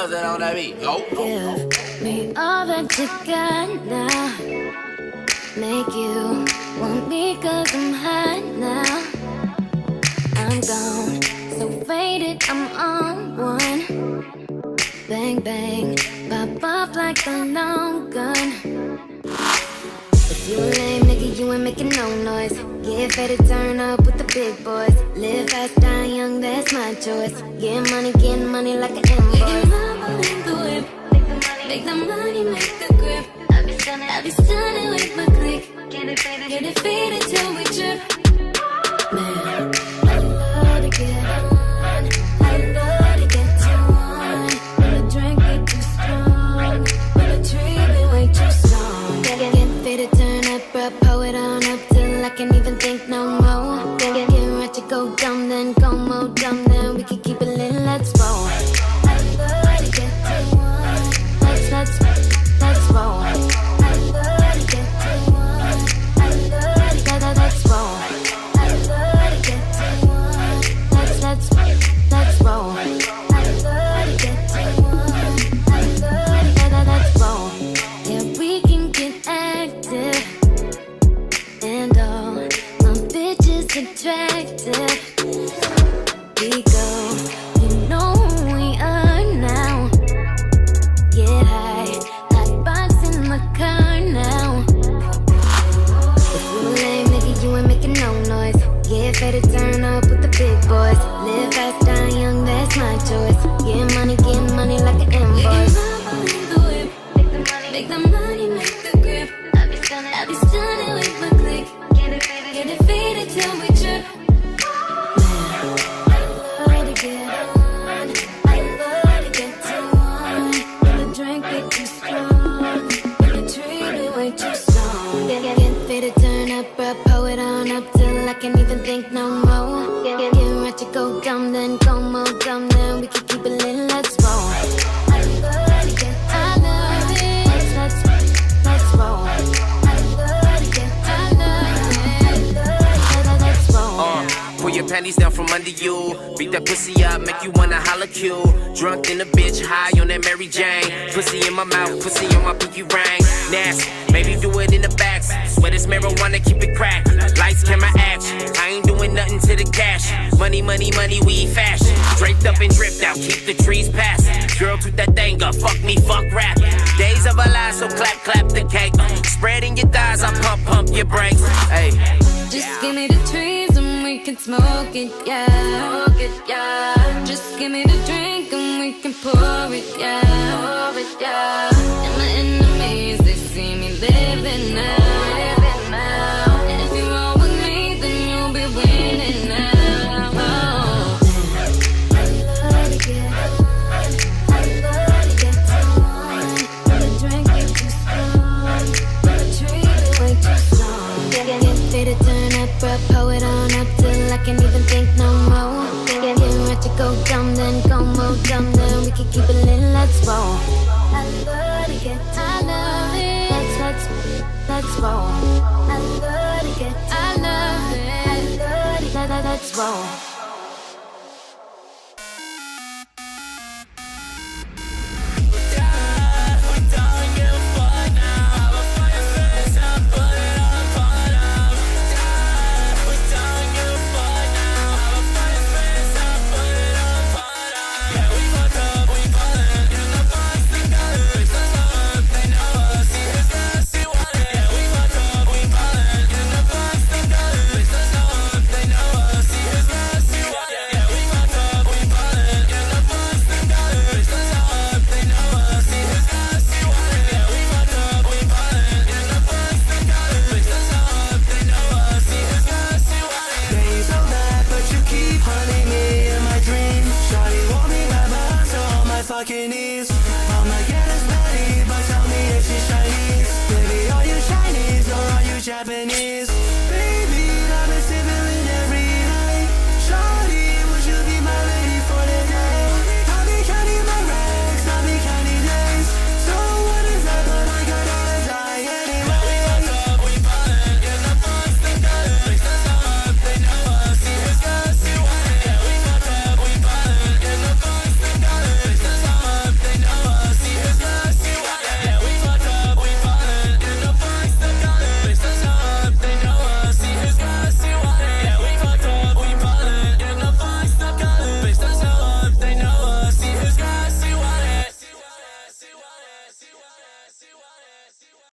bust that on that beat. Go. Give me all that you got now. Make you want me cause I'm hot now. I'm gone, so faded, I'm on one. Bang, bang, pop off like a long gun. If you a lame nigga, you ain't making no noise. Get ready to turn up with the big boys. Live fast, die young, that's my choice. Get money like an invoice. Making love in the whip. Make the money, make the grip. I be stunning with my click. Get it faded till we trip. Man, I love to get on. I love to get too on. When the drink get too strong, when the tree be way too strong. Get faded, turn up, bro, pull it on up till I can't even think no more. Get right to go dumb, then go more dumb, then we can keep it lit, let's roll. I love to get too on. Let's roll. I love to get too on. I love to get let's roll. I love to get too on. Let's roll. I love to get too on. I love to get let's roll. Yeah, we can get active, and all my bitches attractive. We go, you know who we are now. Get high, hot box in my car now. If you a lame nigga, you ain't making no noise. Get ready to turn up with the big boys. Live fast, die young, that's my choice. Get money like an invoice. In the whip. Make the money, make the grip. I be stunning with my click. Get it faded till we trip. Man, I love to get on. I love to get too on. When the drink get too strong, when the tree be way too strong. Get faded, turn up, bro, pull it on up till I can't even think no more. Get right to go dumb, then go more dumb, then we can keep it lit, let's roll. I love to get I love it. Let's roll. I love to get I love it. Let's roll. Pull your panties down from under you. Beat that pussy up, make you wanna holla cue. Drunk in a bitch, high on that Mary Jane. Pussy in my mouth, pussy on my pinky ring. Nasty, maybe do it in the back. Swear this marijuana, keep it cracked. Lights, camera, action. I ain't doing nothing to the cash. Money, we fashion. Draped up and dripped out, keep the trees passing. Girl, toot that thing up, fuck me, fuck rap. Days of a lie, so clap the cake. Spreading your thighs, I pump your brakes. Hey, just give me the trees and we can smoke it, yeah. Just give me the drink and we can pour it, yeah. And my enemies, they see me living now. And if you roll with me, then you'll be winning now. Oh. I love to get on. I love to get too on. When the drink get too strong, when the tree be way too strong. Get faded, turn up, bro, pull it on up till I can't even think no more. Get right to go dumb, then go more dumb, then we can keep it lit, let's roll. I love to get I love it. Let's roll. I love to get I love it. Let's roll. Fucking